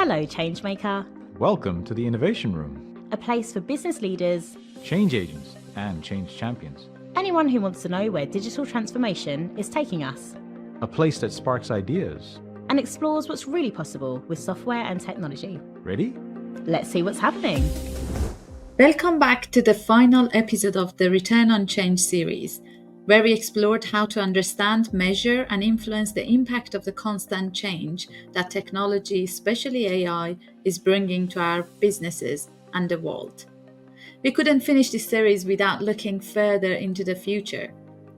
Hello, Changemaker. Welcome to the Innovation Room. A place for business leaders, Change agents and change champions. anyone who wants to know where digital transformation is taking us, A place that sparks ideas. and explores what's really possible with software and technology. Ready? Let's see what's happening. Welcome back to the final episode of the Return on Change series, where we explored how to understand, measure, and influence the impact of the constant change that technology, especially AI, is bringing to our businesses and the world. We couldn't finish this series without looking further into the future.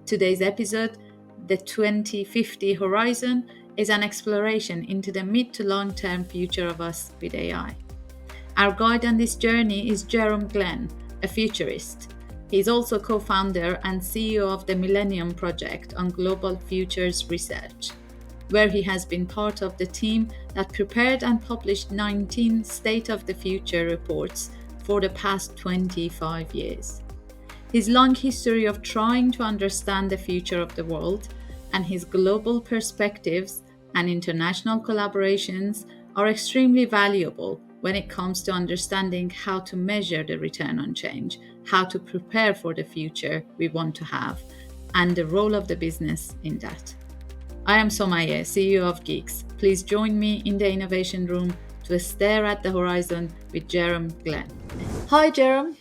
Today's episode, the 2050 Horizon, is an exploration into the mid to long-term future of us with AI. Our guide on this journey is Jerome, a futurist. He is also co-founder and CEO of the Millennium Project on Global Futures Research, where he has been part of the team that prepared and published 19 State of the Future reports for the past 25 years. His long history of trying to understand the future of the world and his global perspectives and international collaborations are extremely valuable when it comes to understanding how to measure the return on change, how to prepare for the future we want to have, and the role of the business in that. I am Somayeh, CEO of Geeks. Please join me in the innovation room to stare at the horizon with Jerome. Hi, Jerome.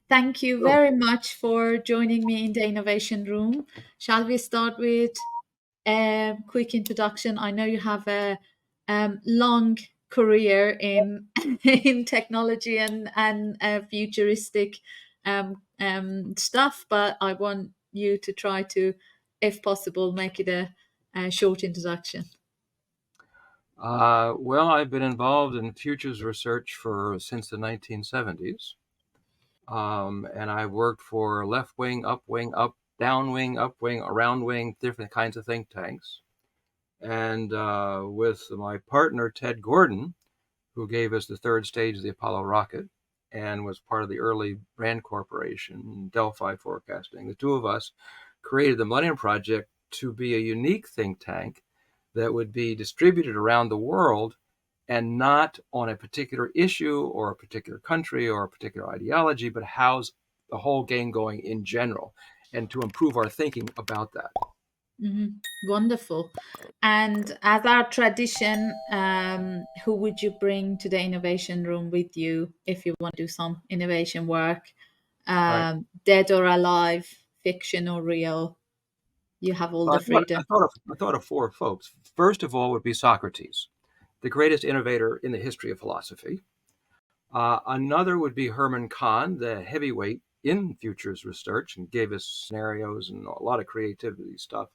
Thank you very much for joining me in the innovation room. Shall we start with a quick introduction? I know you have a long career in in technology and futuristic stuff, but I want you to try to, if possible, make it a short introduction. Well, I've been involved in futures research since the 1970s. And I worked for left wing, up, down wing, up wing, around wing, different kinds of think tanks. And with my partner, Ted Gordon, who gave us the third stage of the Apollo rocket and was part of the early Brand Corporation, Delphi Forecasting, the two of us created the Millennium Project to be a unique think tank that would be distributed around the world and not on a particular issue or a particular country or a particular ideology, but house the whole game going in general and to improve our thinking about that. Mm-hmm. Wonderful. And as our tradition, who would you bring to the innovation room with you if you want to do some innovation work? Right. Dead or alive, fiction or real? You have all the freedom. I thought of four folks. First of all would be Socrates, the greatest innovator in the history of philosophy. Another would be Herman Kahn, the heavyweight in futures research, and gave us scenarios and a lot of creativity stuff.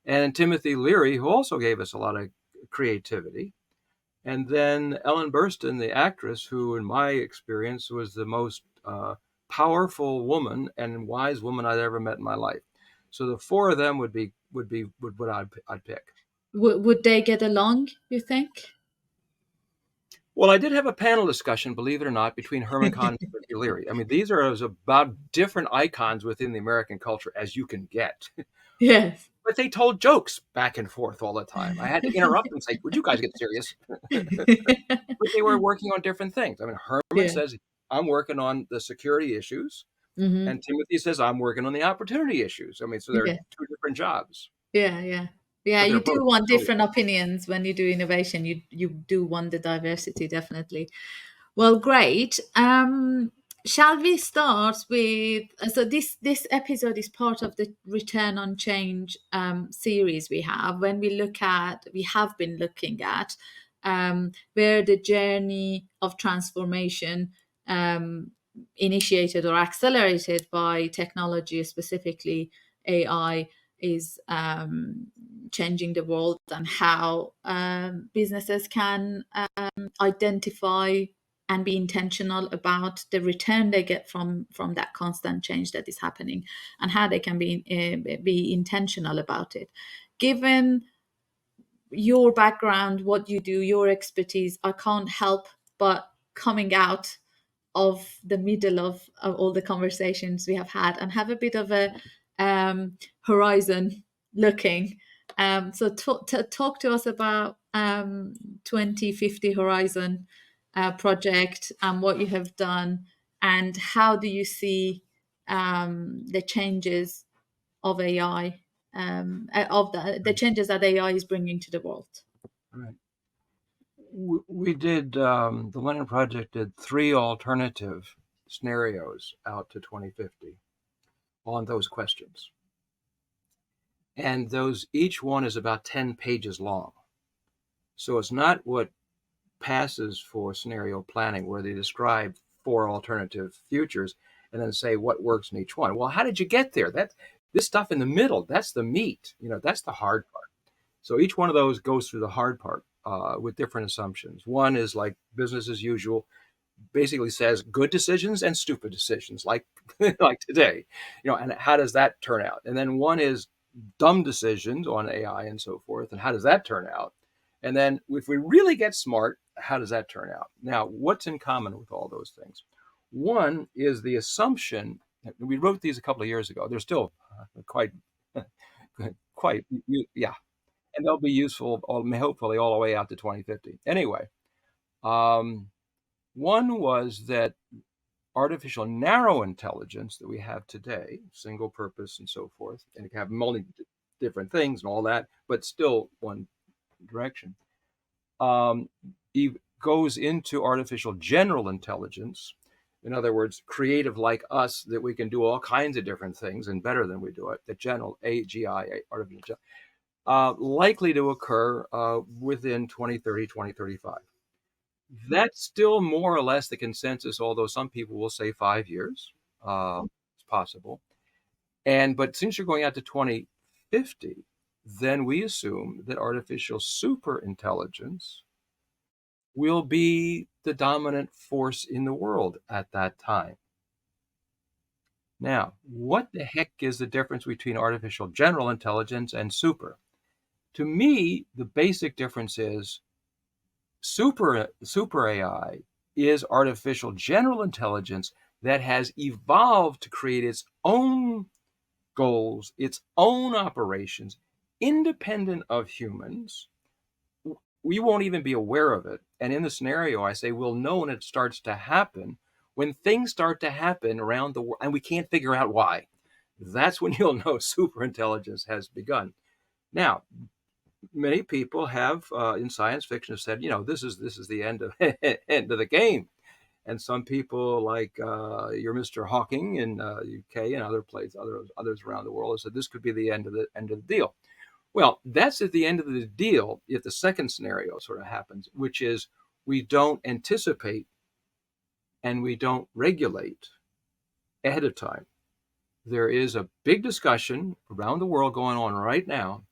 And Timothy Leary, who also gave us a lot of creativity. And then Ellen Burstyn, the actress, who in my experience was the most powerful woman and wise woman I'd ever met in my life. So the four of them would be what I'd pick. Would they get along, you think? Well, I did have a panel discussion, believe it or not, between Herman Kahn and Timothy Leary. I mean, these are as about different icons within the American culture as you can get. Yes. But they told jokes back and forth all the time. I had to interrupt and say, would you guys get serious? But they were working on different things. I mean, Herman says, I'm working on the security issues. Mm-hmm. And Timothy says, I'm working on the opportunity issues. I mean, so they're two different jobs. Yeah, you do want different opinions when you do innovation. You do want the diversity, definitely. Well, great. Shall we start with, so this episode is part of the Return on Change series we have. When we have been looking at where the journey of transformation initiated or accelerated by technology, specifically AI, is changing the world, and how businesses can identify and be intentional about the return they get from that constant change that is happening, and how they can be intentional about it. Given your background, what you do, your expertise, I can't help but coming out of the middle of all the conversations we have had and have a bit of a horizon looking. So talk to us about 2050 Horizon project and what you have done, and how do you see the changes of AI, of the changes that AI is bringing to the world? Right. We did, the Lennon Project did 3 alternative scenarios out to 2050 on those questions. And those, each one is about 10 pages long. So it's not what passes for scenario planning, where they describe 4 alternative futures and then say what works in each one. Well, how did you get there? This stuff in the middle, that's the meat. That's the hard part. So each one of those goes through the hard part with different assumptions. One is like business as usual, basically says good decisions and stupid decisions, like like today, and how does that turn out? And then one is dumb decisions on AI and so forth, and how does that turn out? And then if we really get smart, how does that turn out? Now, what's in common with all those things? One is the assumption, we wrote these a couple of years ago. They're still quite, yeah. And they'll be useful, hopefully, all the way out to 2050. Anyway, one was that artificial narrow intelligence that we have today, single purpose and so forth, and it can have many different things and all that, but still one direction, goes into artificial general intelligence. In other words, creative like us, that we can do all kinds of different things and better than we do it. The general AGI, artificial, likely to occur within 2030, 2035. That's still more or less the consensus, although some people will say 5 years. It's possible. But since you're going out to 2050, then we assume that artificial superintelligence will be the dominant force in the world at that time. Now, what the heck is the difference between artificial general intelligence and super? To me, the basic difference is super AI is artificial general intelligence that has evolved to create its own goals, its own operations, independent of humans. We won't even be aware of it. And in the scenario, I say we'll know when it starts to happen, when things start to happen around the world and we can't figure out why. That's when you'll know superintelligence has begun. Now, many people have in science fiction have said, this is the end of end of the game. And some people, like your Mr. Hawking in UK and other places, others around the world, have said this could be the end of the deal. Well, that's at the end of the deal if the second scenario sort of happens, which is we don't anticipate and we don't regulate ahead of time. There is a big discussion around the world going on right now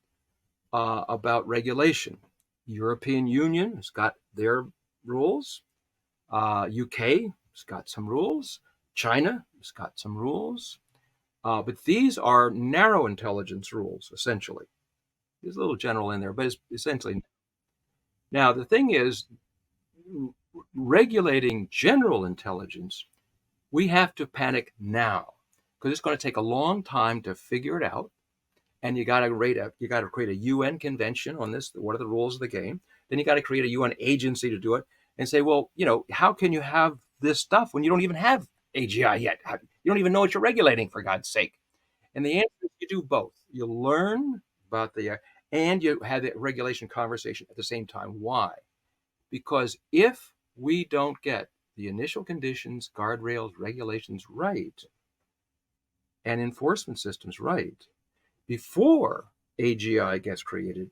about regulation. European Union has got their rules. UK has got some rules. China has got some rules. But these are narrow intelligence rules, essentially. There's a little general in there, but it's essentially. Now, the thing is, regulating general intelligence, we have to panic now, because it's going to take a long time to figure it out. And you got to create a UN convention on this. What are the rules of the game? Then you got to create a UN agency to do it, and say, well, how can you have this stuff when you don't even have AGI yet? You don't even know what you're regulating, for God's sake. And the answer is you do both. You learn about and you have the regulation conversation at the same time. Why? Because if we don't get the initial conditions, guardrails, regulations right, and enforcement systems right, before AGI gets created,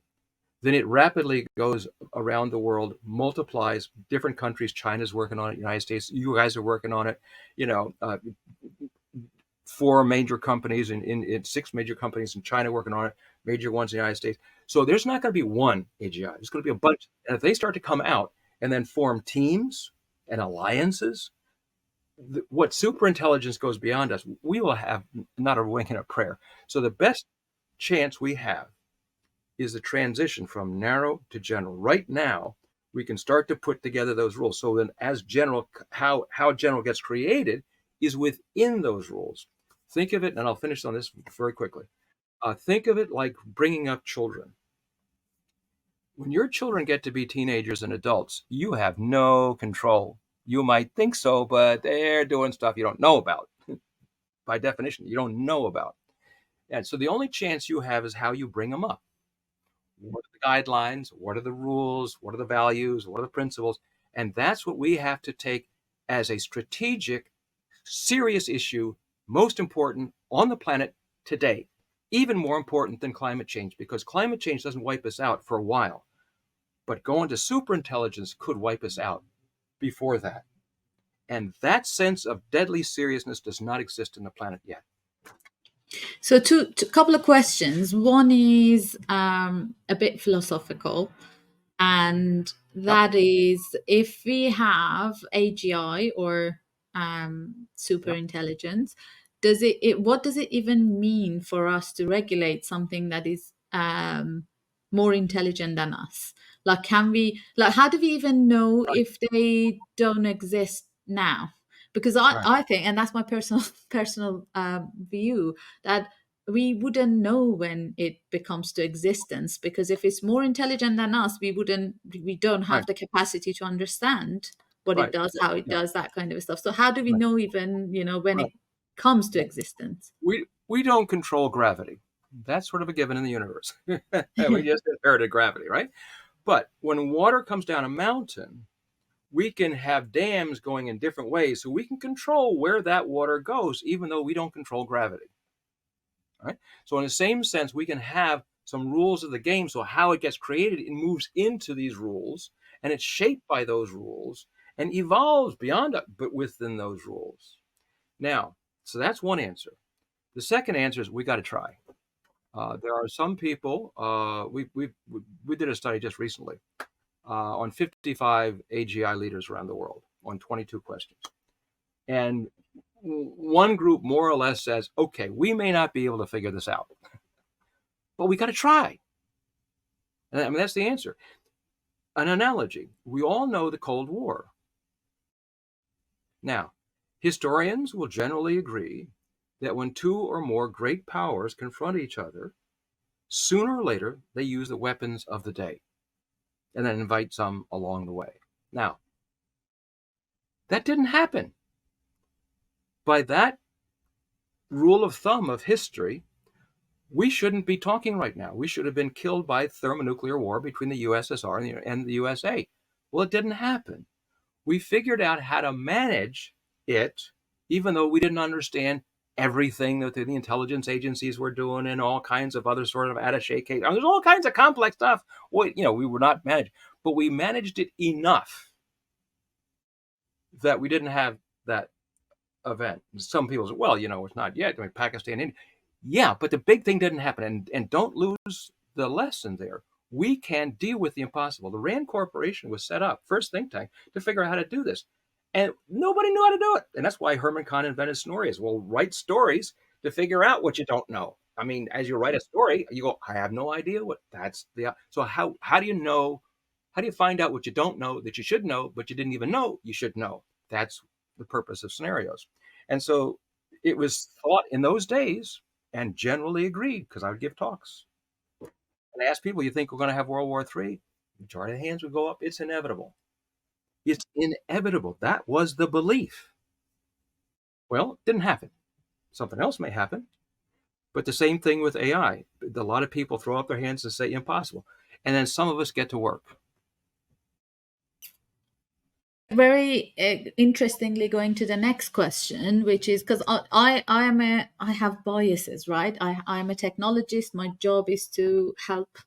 then it rapidly goes around the world, multiplies different countries. China's working on it, United States, you guys are working on it, 4 major companies in 6 major companies in China working on it, major ones in the United States. So there's not going to be one AGI. There's going to be a bunch. And if they start to come out and then form teams and alliances, what superintelligence goes beyond us, we will have not a wink and a prayer. So the best chance we have is the transition from narrow to general. Right now, we can start to put together those rules. So then as general, how general gets created is within those rules. Think of it, and I'll finish on this very quickly. Think of it like bringing up children. When your children get to be teenagers and adults, you have no control. You might think so, but they're doing stuff you don't know about. By definition, you don't know about. And so the only chance you have is how you bring them up. What are the guidelines? What are the rules? What are the values? What are the principles? And that's what we have to take as a strategic, serious issue, most important on the planet today, even more important than climate change, because climate change doesn't wipe us out for a while. But going to superintelligence could wipe us out before that. And that sense of deadly seriousness does not exist in the planet yet. So, couple of questions. One is a bit philosophical, and that is, if we have AGI or super intelligence, what does it even mean for us to regulate something that is more intelligent than us? Like, how do we even know if they don't exist now? Because I think, and that's my personal view, that we wouldn't know when it becomes to existence, because if it's more intelligent than us, we don't have the capacity to understand what it does, how it does, that kind of stuff. So how do we know even, when it comes to existence? We don't control gravity. That's sort of a given in the universe. We just inherited gravity, right? But when water comes down a mountain, we can have dams going in different ways, so we can control where that water goes, even though we don't control gravity. Right? So in the same sense, we can have some rules of the game. So how it gets created, it moves into these rules, and it's shaped by those rules and evolves beyond it, but within those rules. Now, so that's one answer. The second answer is we got to try. There are some people. We did a study just recently on 55 AGI leaders around the world on 22 questions, and one group more or less says, okay, we may not be able to figure this out, but we got to try. And I mean, that's the answer. An analogy. We all know the Cold War. Now, historians will generally agree that when two or more great powers confront each other, sooner or later, they use the weapons of the day and then invite some along the way. Now, that didn't happen. By that rule of thumb of history, we shouldn't be talking right now. We should have been killed by thermonuclear war between the USSR and the USA. Well, it didn't happen. We figured out how to manage it, even though we didn't understand everything that the intelligence agencies were doing and all kinds of other sort of attaché case. There's all kinds of complex stuff. We were not managed, but we managed it enough that we didn't have that event. Some people say, well, it's not yet. I mean, Pakistan, India. Yeah, but the big thing didn't happen. And don't lose the lesson there. We can deal with the impossible. The RAND Corporation was set up, first think tank, to figure out how to do this. And nobody knew how to do it. And that's why Herman Kahn invented stories. Well, write stories to figure out what you don't know. I mean, as you write a story, you go, I have no idea what that's the. So how do you know? How do you find out what you don't know that you should know, but you didn't even know you should know? That's the purpose of scenarios. And so it was thought in those days and generally agreed, because I would give talks. And I ask people, you think we're going to have World War III? Majority of the hands would go up. It's inevitable. It's inevitable. That was the belief. Well, it didn't happen. Something else may happen. But the same thing with AI. A lot of people throw up their hands and say impossible. And then some of us get to work. Very interestingly, going to the next question, which is, because I have biases, right? I'm a technologist. My job is to help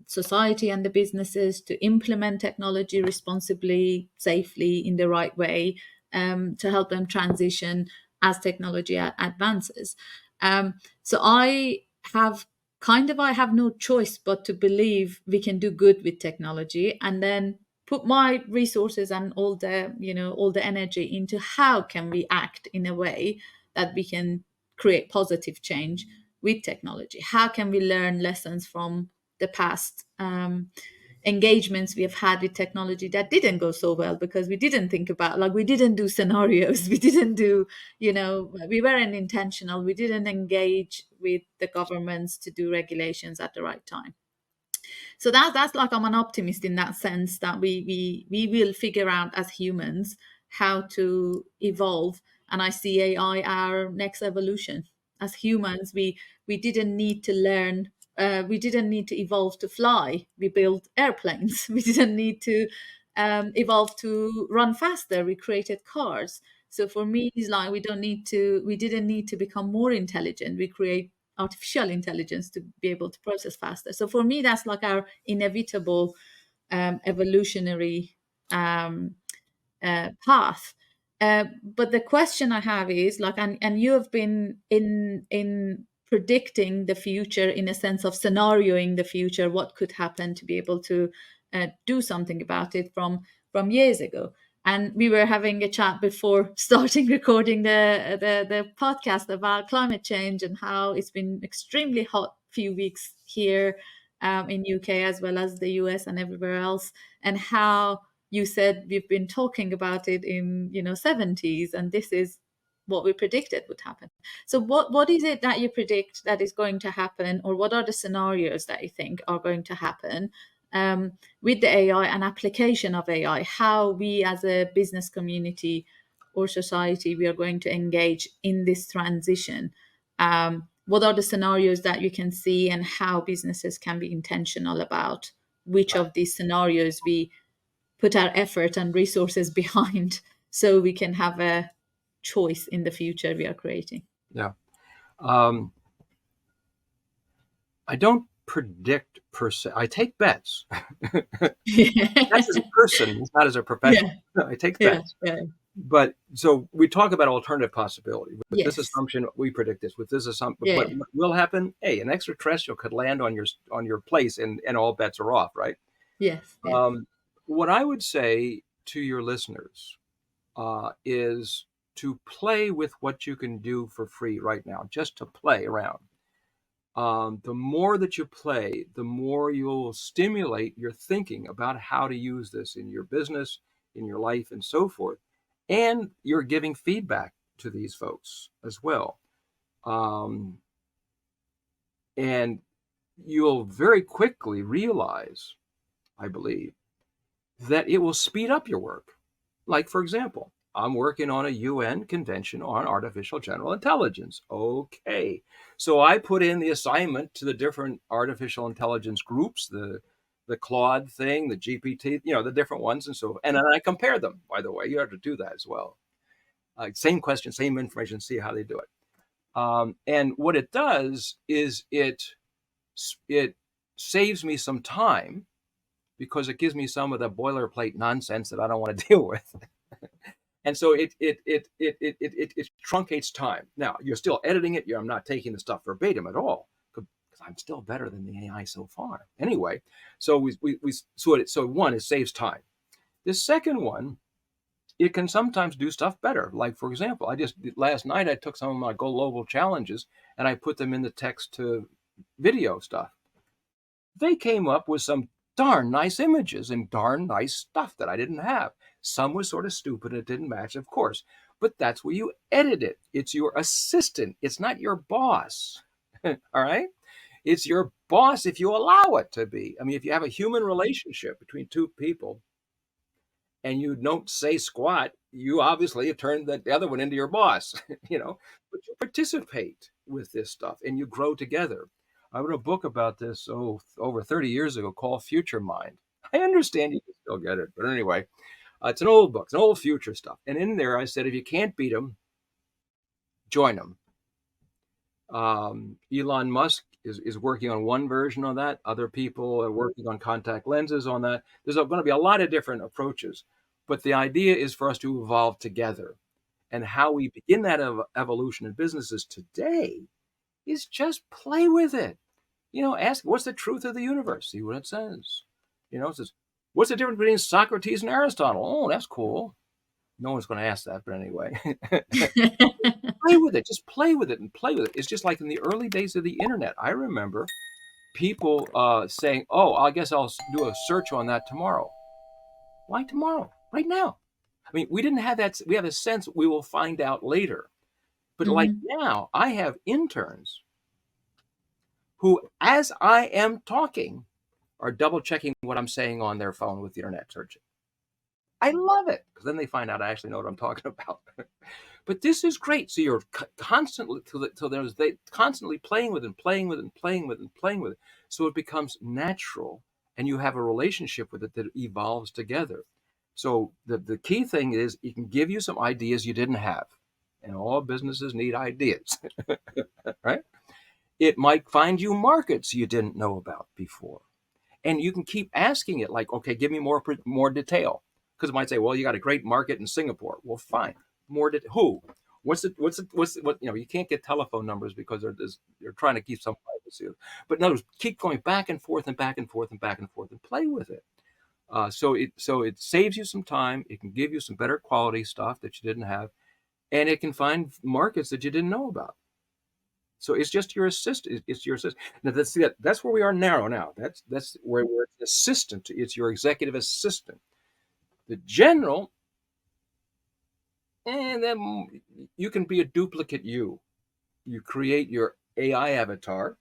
society and the businesses to implement technology responsibly, safely, in the right way, to help them transition as technology advances. So I have no choice but to believe we can do good with technology, and then put my resources and all the energy into how can we act in a way that we can create positive change with technology. How can we learn lessons from the past engagements we have had with technology that didn't go so well, because we didn't think about, like, we didn't do scenarios, we didn't do, we weren't intentional, we didn't engage with the governments to do regulations at the right time. So that's like, I'm an optimist in that sense, that we will figure out as humans how to evolve. And I see AI our next evolution. As humans, we didn't need to learn, we didn't need to evolve to fly. We built airplanes. We didn't need to evolve to run faster. We created cars. So for me, it's like we didn't need to become more intelligent. We create artificial intelligence to be able to process faster. So for me, that's like our inevitable evolutionary path. But the question I have is like, and you have been in predicting the future, in a sense of scenarioing the future, what could happen, to be able to do something about it from years ago. And we were having a chat before starting recording the podcast about climate change, and how it's been extremely hot few weeks here in UK as well as the US and everywhere else, and how you said we've been talking about it in 70s, and this is what we predicted would happen. So what is it that you predict that is going to happen, or what are the scenarios that you think are going to happen with the AI and application of AI, how we as a business community or society, we are going to engage in this transition? What are the scenarios that you can see, and how businesses can be intentional about which of these scenarios we put our effort and resources behind, so we can have a choice in the future we are creating? Yeah. I don't predict per se. I take bets. That's as a person, it's not as a professional. Yeah, I take yeah, bets. yeah. But so we talk about alternative possibility. With this Yes. assumption, we predict this. With this assumption, Yeah. what will happen? Hey, an extraterrestrial could land on your place, and all bets are off, right? Yes. Yes. What I would say to your listeners is to play with what you can do for free right now, just to play around. The more that you play, the more you'll stimulate your thinking about how to use this in your business, in your life, and so forth. And you're giving feedback to these folks as well. And you'll very quickly realize, I believe, that it will speed up your work. Like, for example, I'm working on a UN convention on artificial general intelligence. Okay. So I put in the assignment to the different artificial intelligence groups, the Claude thing, the GPT, the different ones, and so, and then I compare them. By the way, you have to do that as well. Same question, same information, see how they do it. And what it does is it saves me some time, because it gives me some of the boilerplate nonsense that I don't want to deal with. And so it truncates time. Now, you're still editing it. I'm not taking the stuff verbatim at all, because I'm still better than the AI so far. Anyway, so one, it saves time. The second one, it can sometimes do stuff better. Like, for example, last night I took some of my global challenges and I put them in the text to video stuff. They came up with some darn nice images and darn nice stuff that I didn't have. Some was sort of stupid. It didn't match, of course. But that's where you edit it. It's your assistant. It's not your boss. All right? It's your boss if you allow it to be. I mean, if you have a human relationship between two people and you don't say squat, you obviously have turned the other one into your boss, but you participate with this stuff and you grow together. I wrote a book about this over 30 years ago called Future Mind. I understand you can still get it, but anyway, it's an old book, it's an old future stuff. And in there, I said, if you can't beat them, join them. Elon Musk is working on one version of that. Other people are working on contact lenses on that. There's going to be a lot of different approaches, but the idea is for us to evolve together. And how we begin that evolution in businesses today is just play with it. Ask, what's the truth of the universe? See what it says. It says, what's the difference between Socrates and Aristotle? Oh, that's cool. No one's going to ask that, but anyway. Play with it. Just play with it and play with it. It's just like in the early days of the internet. I remember people saying, oh, I guess I'll do a search on that tomorrow. Why tomorrow? Right now. I mean, we didn't have that. We have a sense we will find out later. But like now, I have interns who, as I am talking, are double checking what I'm saying on their phone with the internet searching. I love it, because then they find out I actually know what I'm talking about. But this is great. So you're constantly, they constantly playing with it, and playing with it, and playing with it, and playing with it. So it becomes natural, and you have a relationship with it that evolves together. So the key thing is it can give you some ideas you didn't have, and all businesses need ideas, right? It might find you markets you didn't know about before, and you can keep asking it, like, okay, give me more detail, because it might say, well, you got a great market in Singapore. Well, fine, who, what, you can't get telephone numbers because they're trying to keep some privacy. But in other words, keep going back and forth and back and forth and back and forth and play with it. So it saves you some time. It can give you some better quality stuff that you didn't have, and it can find markets that you didn't know about. So it's just your assistant. It's your assistant. Now that's where we are now. That's where we're assistant. It's your executive assistant. The general, and then you can be a duplicate you. You create your AI avatar.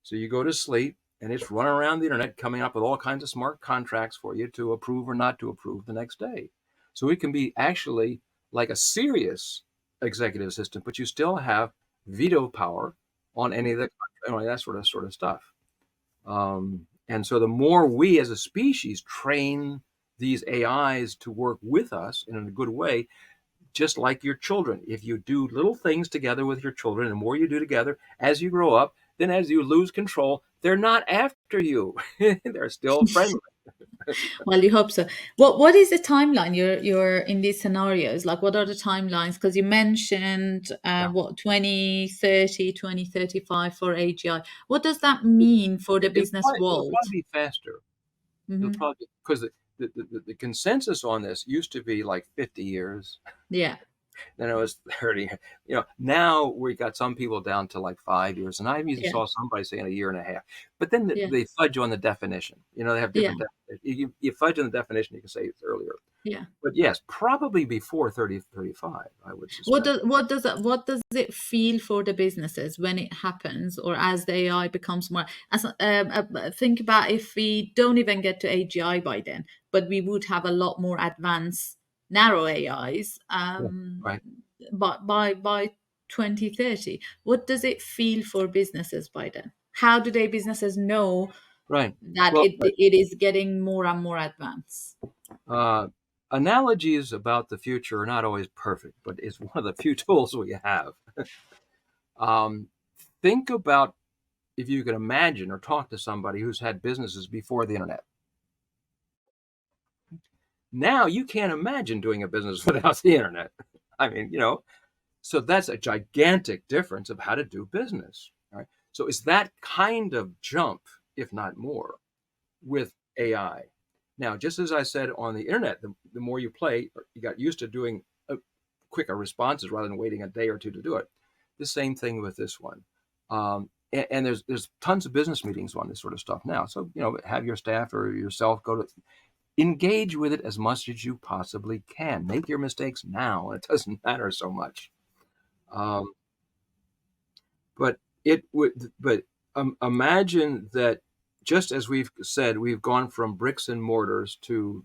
So you go to sleep, and it's running around the internet coming up with all kinds of smart contracts for you to approve or not to approve the next day. So it can be actually like a serious executive assistant, but you still have veto power on any of that sort of stuff. And so the more we as a species train these AIs to work with us in a good way, just like your children, if you do little things together with your children, the more you do together as you grow up, then as you lose control, they're not after you. They're still friendly. Well, you hope so. What is the timeline you're in these scenarios? Like, what are the timelines? Because you mentioned Yeah. what 2030, 2035 for AGI. What does that mean for the business It'll world? probably be faster. It'll Hmm. probably, because the consensus on this used to be like 50 years. Yeah, Then it was 30. Now we got some people down to like 5 years, and I even yeah, saw somebody saying a year and a half. But then yeah, they fudge on the definition. They have yeah, different definitions. You fudge on the definition, you can say it's earlier. yeah. But yes, probably before 35, I would What suspect. does it feel for the businesses when it happens, or as the AI becomes more? Think about if we don't even get to AGI by then, but we would have a lot more advanced narrow AIs. Yeah, right, But by 2030, what does it feel for businesses by then? How do they businesses know right. that Well, it is getting more and more advanced? uh, analogies about the future are not always perfect, but it's one of the few tools we have. Um, think about if you could imagine or talk to somebody who's had businesses before the internet. Now you can't imagine doing a business without the internet. I mean, so that's a gigantic difference of how to do business. Right? So it's that kind of jump, if not more, with AI. Now, just as I said on the internet, the more you play, you got used to doing quicker responses rather than waiting a day or two to do it. The same thing with this one. And there's tons of business meetings on this sort of stuff now. So, have your staff or yourself engage with it as much as you possibly can. Make your mistakes now, and it doesn't matter so much. Um, but imagine that, just as we've said, we've gone from bricks and mortars to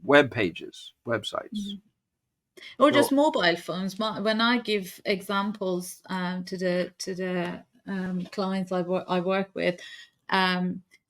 web pages, websites. Or So just mobile phones. When I give examples to the clients I work with,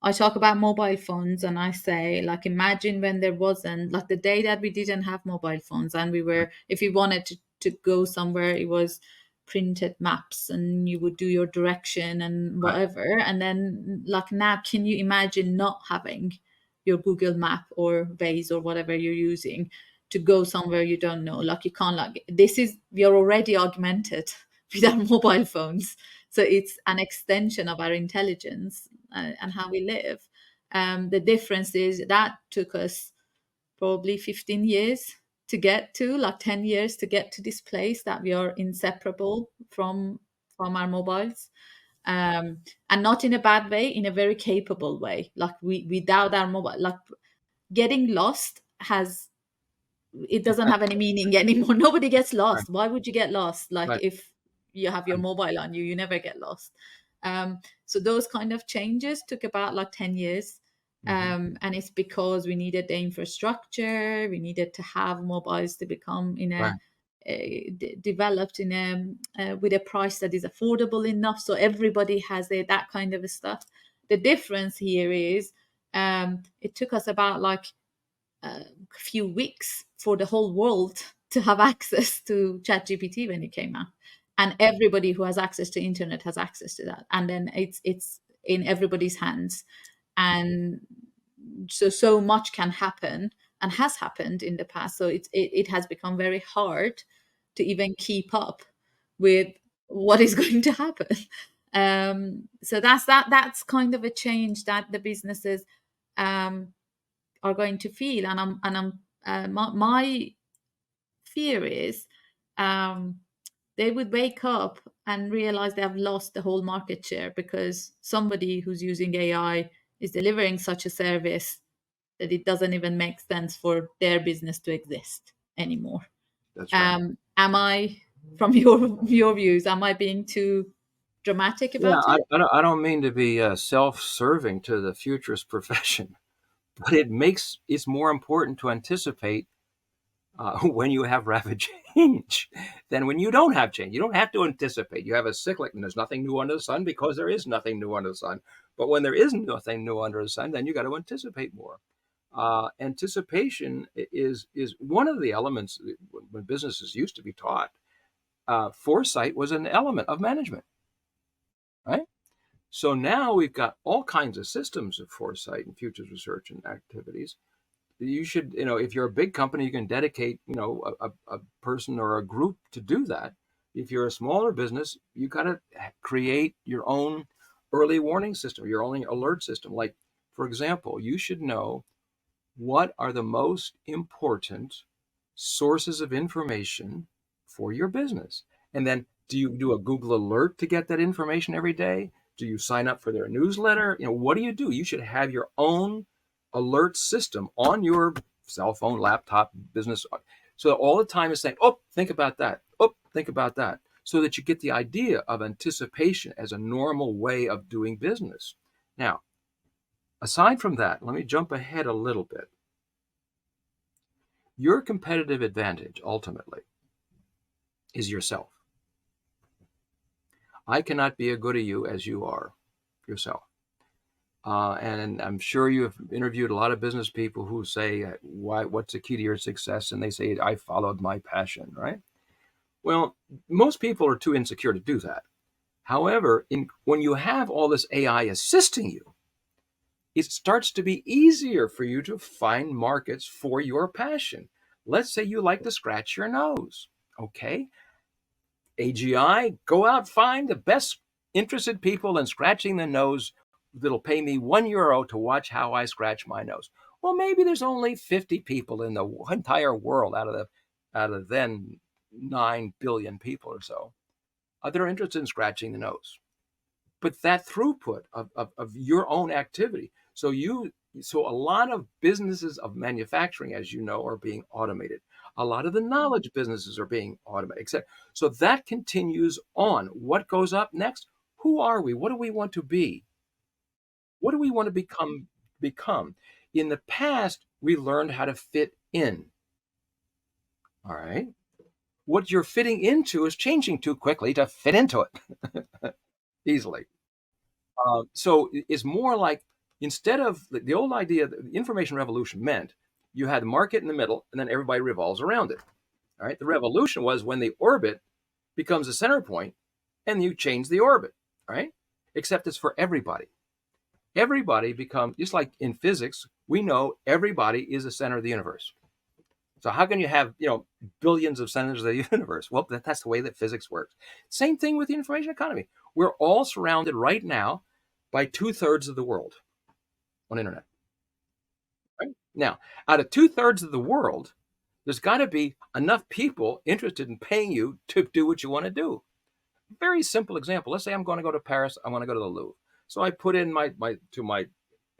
I talk about mobile phones, and I say, like, imagine when there wasn't, like, the day that we didn't have mobile phones, and we were, if you wanted to go somewhere, it was printed maps, and you would do your direction and right, whatever. And then, like, now, can you imagine not having your Google map or Waze or whatever you're using to go somewhere you don't know? Like, you can't, like, we are already augmented with our mobile phones, so it's an extension of our intelligence and how we live. The difference is that took us probably 15 years to get to, like 10 years to get to this place that we are inseparable from our mobiles. And not in a bad way, in a very capable way. Like, without our mobile, like, getting lost it doesn't have any meaning anymore. Nobody gets right, lost. Why would you get lost? Like, right, if you have your right. mobile on you, you never get lost. So those kind of changes took about like 10 years. And it's because we needed the infrastructure, we needed to have mobiles to become in a developed in a with a price that is affordable enough, so everybody has that kind of stuff. The difference here is it took us about like a few weeks for the whole world to have access to ChatGPT when it came out, and everybody who has access to internet has access to that, and then it's in everybody's hands. And so much can happen and has happened in the past, so it has become very hard to even keep up with what is going to happen. So that's kind of a change that the businesses are going to feel. And my fear is they would wake up and realize they have lost the whole market share because somebody who's using AI is delivering such a service that it doesn't even make sense for their business to exist anymore. That's right. Am I, from your views, am I being too dramatic Yeah, about it? I don't mean to be self-serving to the futurist profession, but it's more important to anticipate when you have rapid change than when you don't have change. You don't have to anticipate. You have a cyclic, and there's nothing new under the sun because there is nothing new under the sun. But when there is nothing new under the sun, then you got to anticipate more. Anticipation is one of the elements when businesses used to be taught. Foresight was an element of management, right? So now we've got all kinds of systems of foresight and futures research and activities. You should, if you're a big company, you can dedicate, a person or a group to do that. If you're a smaller business, you got to create your own early warning system, your own alert system. Like, for example, you should know what are the most important sources of information for your business. And then do you do a Google alert to get that information every day? Do you sign up for their newsletter? What do you do? You should have your own alert system on your cell phone, laptop, business. So all the time is saying, oh, think about that. Oh, think about that. So that you get the idea of anticipation as a normal way of doing business. Now, aside from that, let me jump ahead a little bit. Your competitive advantage, ultimately, is yourself. I cannot be as good at you as you are yourself. And I'm sure you have interviewed a lot of business people who say, what's the key to your success? And they say, I followed my passion, right? Well, most people are too insecure to do that. However, when you have all this AI assisting you, it starts to be easier for you to find markets for your passion. Let's say you like to scratch your nose. Okay. AGI, go out, find the best interested people in scratching the nose that'll pay me €1 to watch how I scratch my nose. Well, maybe there's only 50 people in the entire world out of then 9 billion people or so that are interested in scratching the nose. But that throughput of your own activity. So a lot of businesses of manufacturing, as you know, are being automated. A lot of the knowledge businesses are being automated, etc. So that continues on. What goes up next? Who are we? What do we want to be? What do we want to become? In the past, we learned how to fit in. All right. What you're fitting into is changing too quickly to fit into it easily. So it's more like, instead of the old idea, the information revolution meant you had the market in the middle and then everybody revolves around it. All right. The revolution was when the orbit becomes a center point and you change the orbit, right? Except it's for everybody. Everybody becomes, just like in physics, we know everybody is the center of the universe. So how can you have, billions of centers of the universe? Well, that's the way that physics works. Same thing with the information economy. We're all surrounded right now by 2/3 of the world on internet. Right? Now, out of 2/3 of the world, there's got to be enough people interested in paying you to do what you want to do. Very simple example. Let's say I'm going to go to Paris. I want to go to the Louvre. So I put in my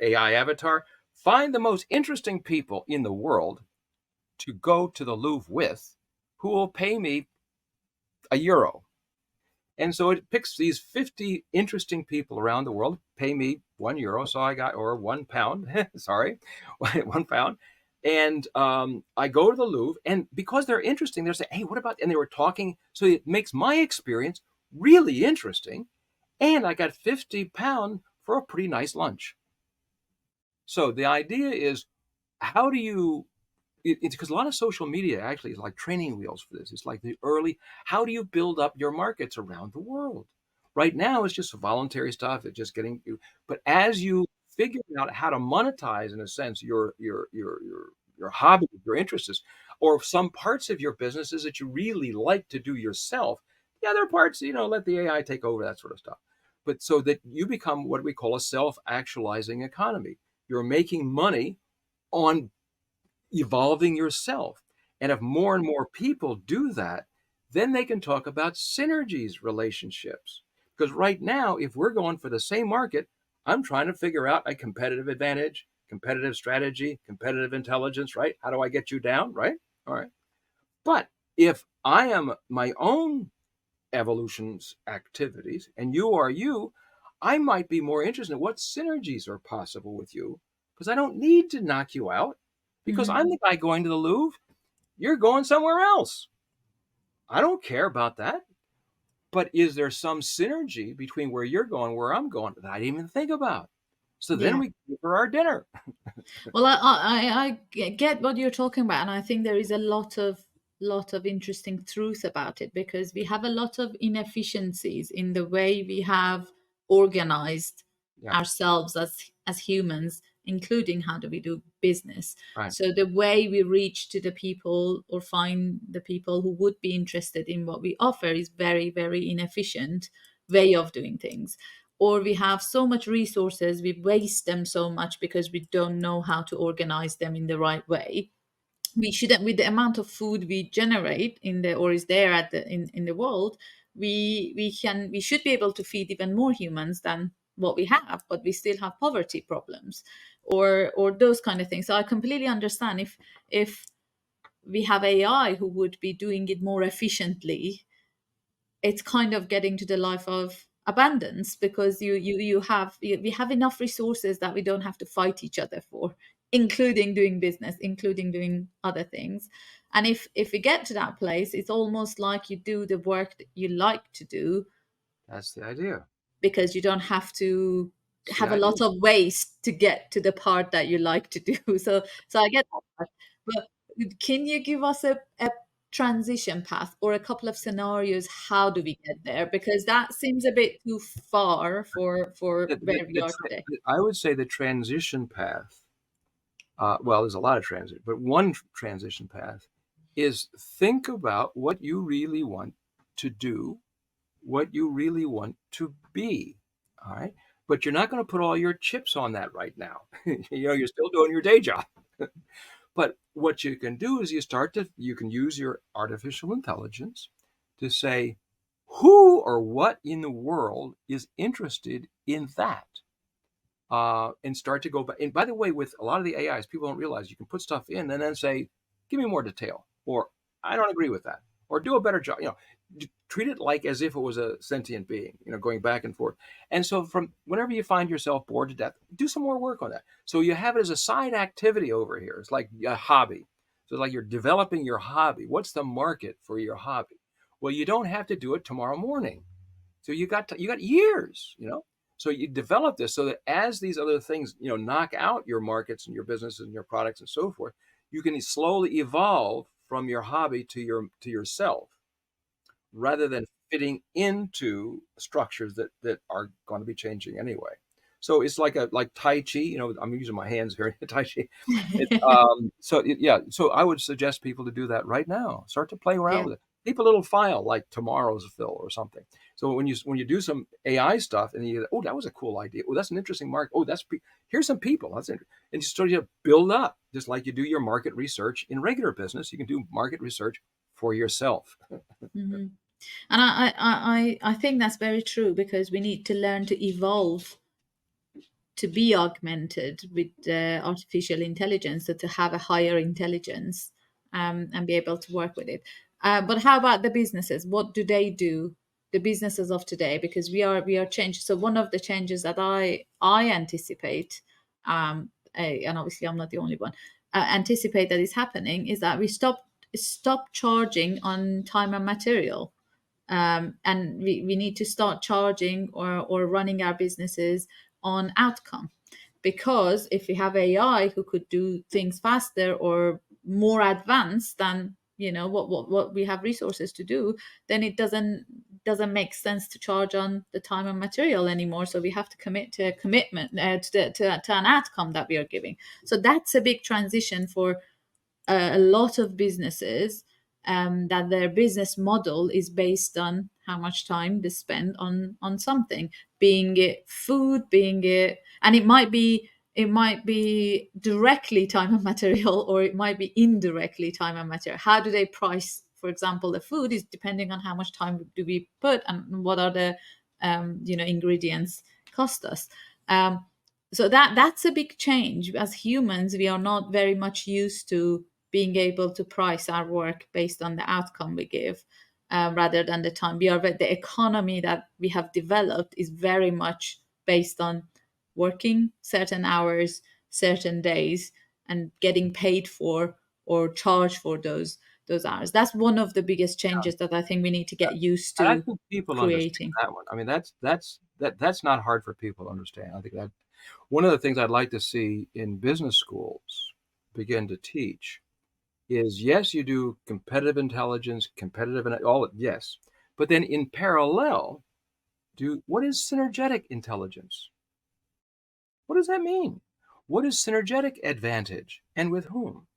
AI avatar, find the most interesting people in the world to go to the Louvre with, who will pay me €1. And so it picks these 50 interesting people around the world, pay me €1, so I got, or £1, sorry, £1. And I go to the Louvre, and because they're interesting, they're saying, hey, what about, and they were talking. So it makes my experience really interesting. And I got £50 for a pretty nice lunch. So the idea is, how do you, it's because a lot of social media actually is like training wheels for this. It's like the early, how do you build up your markets around the world? Right now, it's just voluntary stuff. It's just getting you. But as you figure out how to monetize, in a sense, your hobby, your interests, or some parts of your businesses that you really like to do yourself, the other parts, let the AI take over, that sort of stuff. But so that you become what we call a self-actualizing economy. You're making money on evolving yourself. And if more and more people do that, then they can talk about synergies relationships. Because right now, if we're going for the same market, I'm trying to figure out a competitive advantage, competitive strategy, competitive intelligence, right? How do I get you down, right? All right. But if I am my own evolution's activities and you are you, I might be more interested in what synergies are possible with you, because I don't need to knock you out, because I'm the guy going to the Louvre. You're going somewhere else. I don't care about that. But is there some synergy between where you're going, where I'm going, that I didn't even think about? So then Yeah. we go for our dinner. Well, I get what you're talking about, and I think there is a lot of interesting truth about it, because we have a lot of inefficiencies in the way we have organized Yeah, ourselves as humans, including how do we do business. right. So the way we reach to the people or find the people who would be interested in what we offer is very, very inefficient way of doing things. Or we have so much resources, we waste them so much because we don't know how to organize them in the right way. We shouldn't, with the amount of food we generate in the, or is there at the in the world, we should be able to feed even more humans than what we have, but we still have poverty problems, or those kind of things. So I completely understand if we have AI who would be doing it more efficiently, it's kind of getting to the life of abundance, because we have enough resources that we don't have to fight each other for, including doing business, including doing other things. And if we get to that place, it's almost like you do the work that you like to do, That's the idea. because you don't have to It's the have a idea. lot of waste to get to the part that you like to do. So I get that part. But can you give us a transition path or a couple of scenarios? How do we get there? Because that seems a bit too far for where we are today. I would say the transition path, well, there's a lot of transition, but one transition path is, think about what you really want to do, what you really want to be. All right. But you're not going to put all your chips on that right now. You're still doing your day job. But what you can do is you can use your artificial intelligence to say, who or what in the world is interested in that? And start to go back. And by the way, with a lot of the AIs, people don't realize you can put stuff in and then say, give me more detail, or I don't agree with that, or do a better job. Treat it like as if it was a sentient being, going back and forth. And so from whenever you find yourself bored to death, do some more work on that. So you have it as a side activity over here. It's like a hobby. So it's like you're developing your hobby. What's the market for your hobby? Well, you don't have to do it tomorrow morning. So you got years. So you develop this so that as these other things, knock out your markets and your businesses and your products and so forth, you can slowly evolve from your hobby to yourself, rather than fitting into structures that are going to be changing anyway. So it's like Tai Chi. I'm using my hands here. Tai Chi. So I would suggest people to do that right now. Start to play around Yeah. with it. Keep a little file like tomorrow's fill or something. So when you do some AI stuff and you, oh, that was a cool idea. Oh, that's an interesting market. Oh, here's some people. That's interesting. And you start to build up, just like you do your market research in regular business. You can do market research for yourself. Mhm. And I think that's very true, because we need to learn to evolve to be augmented with artificial intelligence, so to have a higher intelligence, and be able to work with it. But how about the businesses? What do they do the businesses of today, because we are changing. So one of the changes that I anticipate, and obviously I'm not the only one, anticipate that is happening, is that we stop charging on time and material, and we need to start charging or running our businesses on outcome. Because if we have AI who could do things faster or more advanced than what we have resources to do, then it doesn't make sense to charge on the time and material anymore. So we have to commit to a commitment, to an outcome that we are giving. So that's a big transition for a lot of businesses, that their business model is based on how much time they spend on something, being it food, being it, and it might be directly time and material, or it might be indirectly time and material. How do they price, for example, the food is depending on how much time do we put and what are the ingredients cost us. So that's a big change. As humans, we are not very much used to being able to price our work based on the outcome we give, rather than the time. The economy that we have developed is very much based on working certain hours, certain days, and getting paid for or charged for those hours. That's one of the biggest changes that I think we need to get used And I to think people understand creating. that one. I mean, that's not hard for people to understand. I think that one of the things I'd like to see in business schools begin to teach is, yes, you do competitive intelligence, competitive and all, yes, but then in parallel, what is synergetic intelligence? What does that mean? What is synergetic advantage and with whom?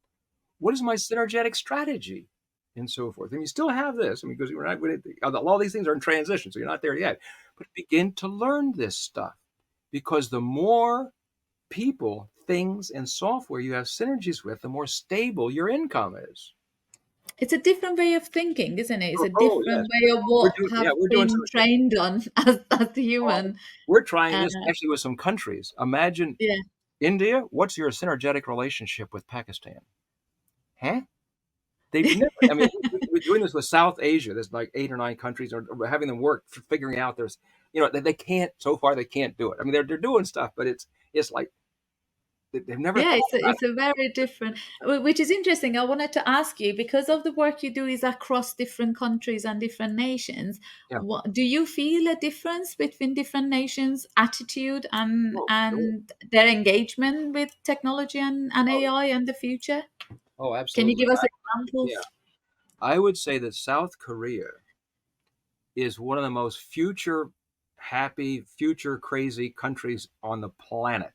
What is my synergetic strategy? And so forth. And you still have this, I mean, because all these things are in transition, so you're not there yet. But begin to learn this stuff, because the more people, things, and software you have synergies with, the more stable your income is. It's a different way of thinking, isn't it? It's a Oh yes, different way of what have we're doing been some. trained on as Oh, human. we're trying Uh, this actually with some countries. Imagine yeah. India. What's your synergetic relationship with Pakistan? Huh? They've never. I mean, we're doing this with South Asia. There's like 8 or 9 countries, or having them work for figuring out. They can't. So far, they can't do it. I mean, they're doing stuff, but it's like they've never Yeah, thought about it's a very different, which is interesting. I wanted to ask you, because of the work you do is across different countries and different nations. it. Yeah. Do you feel a difference between different nations' attitude and Oh, sure. and their engagement with technology and Oh, AI and the future? oh, Can you absolutely. give us Yeah. examples? I would say that South Korea is one of the most future happy, future crazy countries on the planet.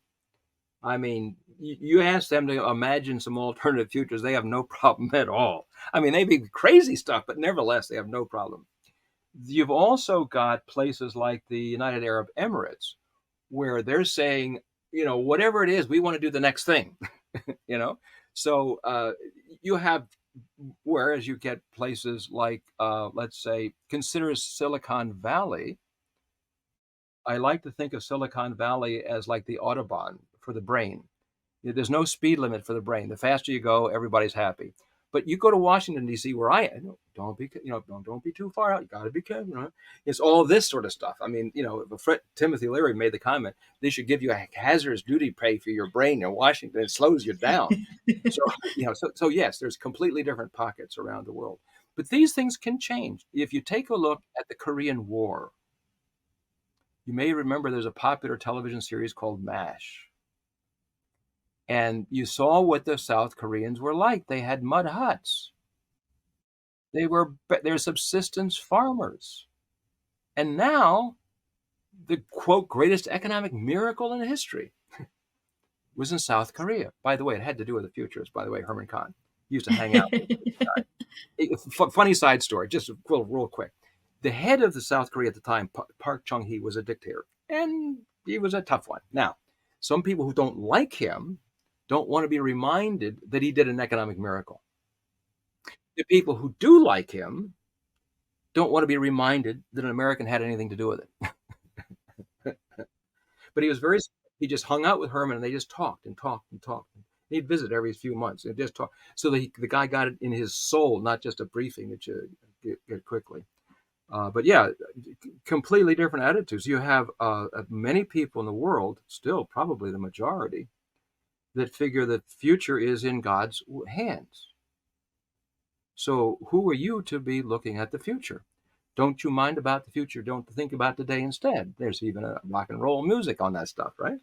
I mean, you ask them to imagine some alternative futures, they have no problem at all. I mean, they be crazy stuff, but nevertheless, they have no problem. You've also got places like the United Arab Emirates, where they're saying, whatever it is, we want to do the next thing, you know? So you have, whereas you get places like, let's say, consider Silicon Valley. I like to think of Silicon Valley as like the Autobahn for the brain. There's no speed limit for the brain. The faster you go, everybody's happy. But you go to Washington D.C., where I am, don't be, don't be too far out. You got to be careful. It's all this sort of stuff. I mean, Timothy Leary made the comment they should give you a hazardous duty pay for your brain in Washington. It slows you down. So so yes, there's completely different pockets around the world. But these things can change. If you take a look at the Korean War, you may remember there's a popular television series called MASH. And you saw what the South Koreans were like. They had mud huts. They're subsistence farmers. And now, the quote greatest economic miracle in history was in South Korea. By the way, it had to do with the futurists. By the way, Herman Kahn used to hang out with this guy. Funny side story, just real quick. The head of the South Korea at the time, Park Chung-hee, was a dictator, and he was a tough one. Now, some people who don't like him don't want to be reminded that he did an economic miracle. The people who do like him don't want to be reminded that an American had anything to do with it. But he just hung out with Herman, and they just talked and talked and talked. He'd visit every few months and just talk. So the guy got it in his soul, not just a briefing that you get quickly. But yeah, completely different attitudes. You have many people in the world, still probably the majority, that figure that the future is in God's hands. So who are you to be looking at the future? Don't you mind about the future? Don't think about today instead. There's even a rock and roll music on that stuff, right?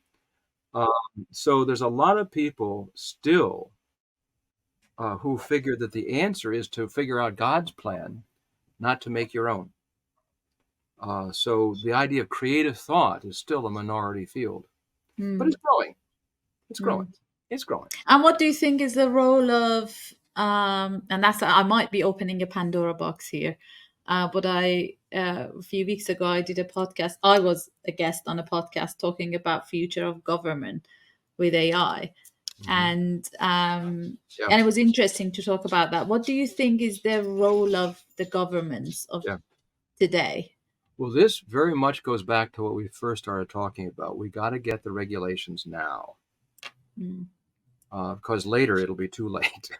So there's a lot of people still who figure that the answer is to figure out God's plan, not to make your own. So the idea of creative thought is still a minority field, but it's growing. It's growing. It's growing. And what do you think is the role of, and that's, I might be opening a Pandora box here, but a few weeks ago, I did a podcast. I was a guest on a podcast talking about future of government with AI. And and it was interesting to talk about that. What do you think is the role of the governments of today? Well, this very much goes back to what we first started talking about. We got to get the regulations now, because later it'll be too late.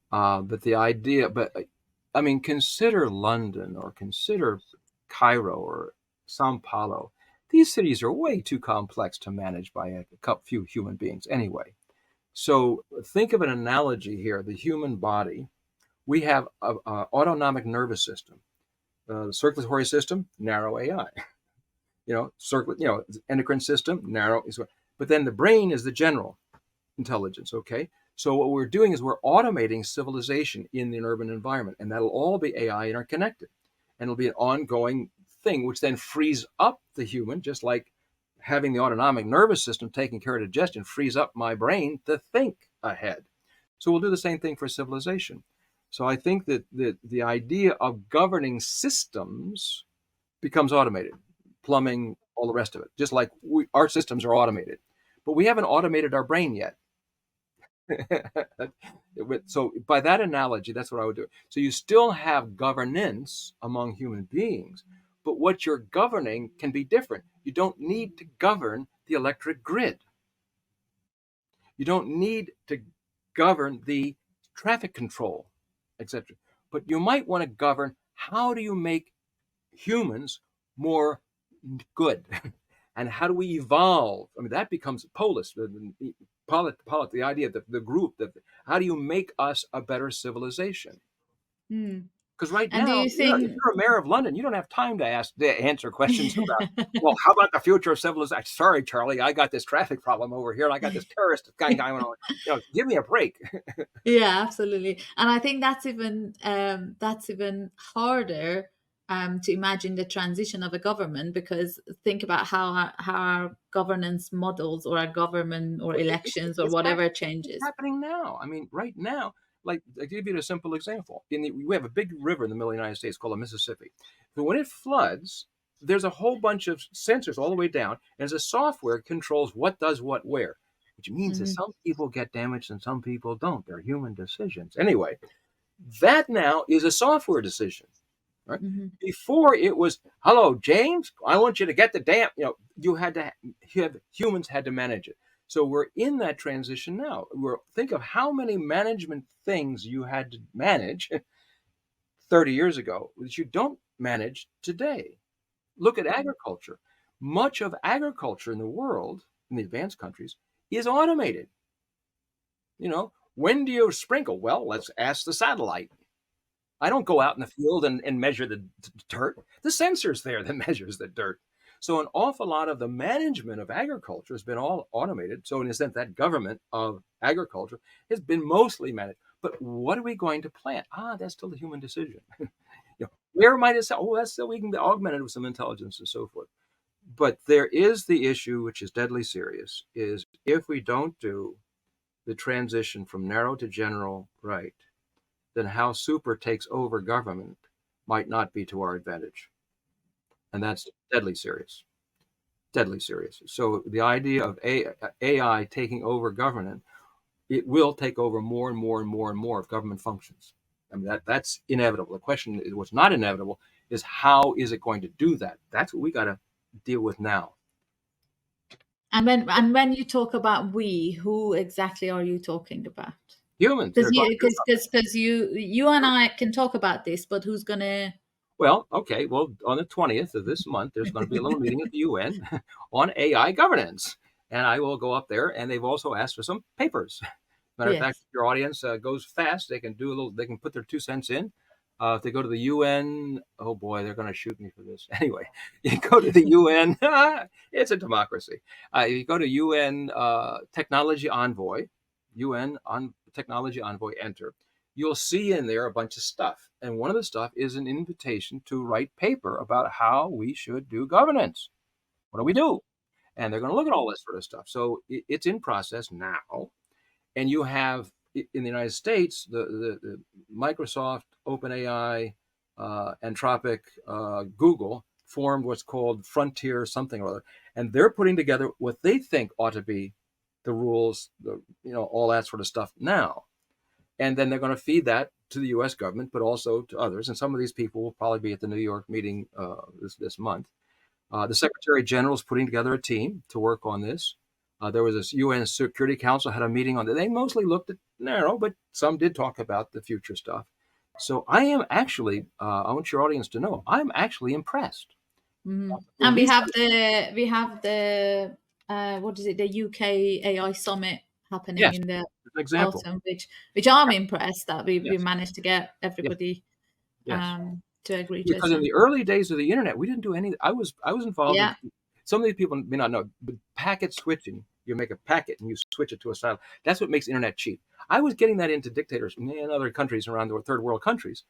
But the idea, I mean, consider London or consider Cairo or Sao Paulo. These cities are way too complex to manage by a few human beings anyway. So think of an analogy here. The human body, we have an autonomic nervous system. The circulatory system, narrow AI. Endocrine system, narrow. But then the brain is the general intelligence, okay? So what we're doing is we're automating civilization in the urban environment, and that'll all be AI interconnected. And it'll be an ongoing thing, which then frees up the human, just like having the autonomic nervous system taking care of digestion frees up my brain to think ahead. So we'll do the same thing for civilization. So I think that the idea of governing systems becomes automated, plumbing, all the rest of it, just like our systems are automated. But we haven't automated our brain yet. So by that analogy, that's what I would do. So you still have governance among human beings, but what you're governing can be different. You don't need to govern the electric grid. You don't need to govern the traffic control, etc. But you might want to govern how do you make humans more good, and how do we evolve? I mean, that becomes polis, the idea that the group, that how do you make us a better civilization? Because right And do now, you think if you're a mayor of London, you don't have time to answer questions about, well, how about the future of civilization? Sorry, Charlie, I got this traffic problem over here, and I got this terrorist guy going on. Give me a break. Yeah, absolutely. And I think that's even harder to imagine the transition of a government, because think about how our governance models or our government or elections or whatever changes. It's happening now. I mean, right now, like I'll give you a simple example. We have a big river in the middle of the United States called the Mississippi. But when it floods, there's a whole bunch of sensors all the way down, and there's a software that controls what does what where, which means that some people get damaged and some people don't. They're human decisions. Anyway, that now is a software decision. Right? Before it was, hello, James, I want you to get the dam. Humans had to manage it. So we're in that transition now. Think of how many management things you had to manage 30 years ago that you don't manage today. Look at agriculture. Much of agriculture in the world, in the advanced countries, is automated. When do you sprinkle? Well, let's ask the satellite. I don't go out in the field and measure the dirt. The sensor's there that measures the dirt. So an awful lot of the management of agriculture has been all automated. So in a sense, that government of agriculture has been mostly managed. But what are we going to plant? That's still a human decision. Where might it say, that's still, we can be augmented with some intelligence and so forth. But there is the issue, which is deadly serious, is if we don't do the transition from narrow to general right, then how super takes over government might not be to our advantage. And that's deadly serious. Deadly serious. So the idea of AI taking over government, it will take over more and more and more and more of government functions. I mean, that's inevitable. The question is, what's not inevitable is how is it going to do that? That's what we got to deal with now. And when you talk about we, who exactly are you talking about? Humans. Because you and I can talk about this, but who's gonna? Well, okay. Well, on the 20th of this month, there's going to be a little meeting at the UN on AI governance. And I will go up there, and they've also asked for some papers. Matter of fact, Yes. if your audience goes fast, they can they can put their 2 cents in. If they go to the UN, oh boy, they're going to shoot me for this. Anyway, you go to the UN, it's a democracy. If you go to UN Technology Envoy, Technology Envoy, enter, you'll see in there a bunch of stuff. And one of the stuff is an invitation to write paper about how we should do governance. What do we do? And they're going to look at all this sort of stuff. So it's in process now. And you have in the United States, the Microsoft, OpenAI, Anthropic, Google formed what's called Frontier something or other, and they're putting together what they think ought to be the rules, all that sort of stuff now. And then they're going to feed that to the U.S. government, but also to others. And some of these people will probably be at the New York meeting this month. The Secretary General is putting together a team to work on this. There was this UN Security Council had a meeting on that. They mostly looked at narrow, but some did talk about the future stuff. So I am actually, I want your audience to know, I'm actually impressed. Mm-hmm. And we have the what is it? The UK AI Summit happening in the autumn, which I'm impressed that we managed to get everybody to agree to. Because in the early days of the internet, we didn't do any. I was involved. Yeah. Some of these people may not know, but packet switching. You make a packet and you switch it to a style. That's what makes internet cheap. I was getting that into dictators in other countries around the third world countries.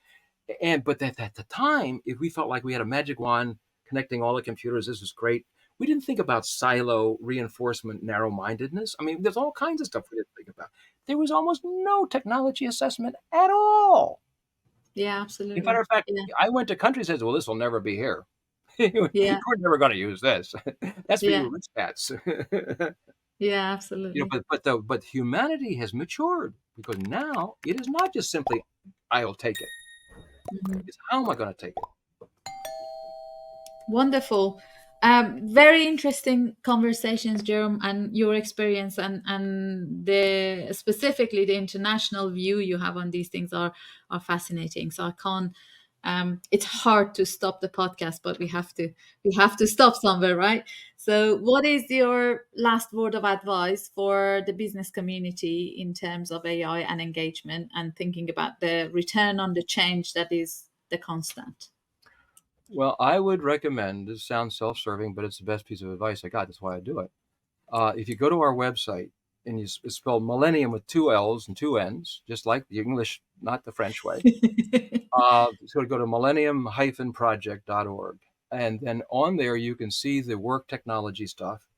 But at the time, if we felt like we had a magic wand connecting all the computers, this was great. We didn't think about silo reinforcement, narrow-mindedness. I mean, there's all kinds of stuff we didn't think about. There was almost no technology assessment at all. Yeah, absolutely. As a matter of fact, I went to countries and said, well, this will never be here. We're never going to use this. That's for you rich cats. Yeah, absolutely. But humanity has matured because now it is not just simply, I'll take it. Mm-hmm. It's how am I going to take it? Wonderful. Very interesting conversations, Jerome, and your experience and specifically the international view you have on these things are fascinating. So I can't. It's hard to stop the podcast, but we have to stop somewhere, right? So what is your last word of advice for the business community in terms of AI and engagement and thinking about the return on the change that is the constant? Well, I would recommend, this sounds self-serving, but it's the best piece of advice I got. That's why I do it. If you go to our website and you spell millennium with 2 L's and 2 N's, just like the English, not the French way. So go to millennium-project.org. And then on there, you can see the work technology stuff.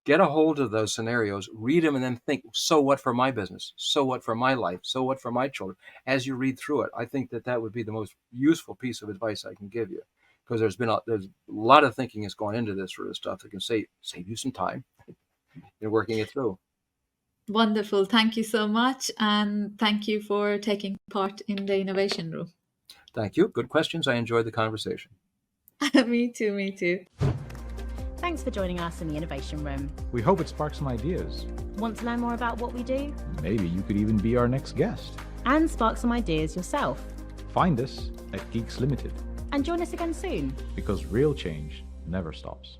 Get a hold of those scenarios, read them, and then think, so what for my business? So what for my life? So what for my children? As you read through it, I think that would be the most useful piece of advice I can give you. Because there's a lot of thinking has gone into this sort of stuff that can save you some time in working it through. Wonderful. Thank you so much. And thank you for taking part in the Innovation Room. Thank you. Good questions. I enjoyed the conversation. Me too. Thanks for joining us in the Innovation Room. We hope it sparks some ideas. Want to learn more about what we do? Maybe you could even be our next guest. And spark some ideas yourself. Find us at Geeks Limited. And join us again soon. Because real change never stops.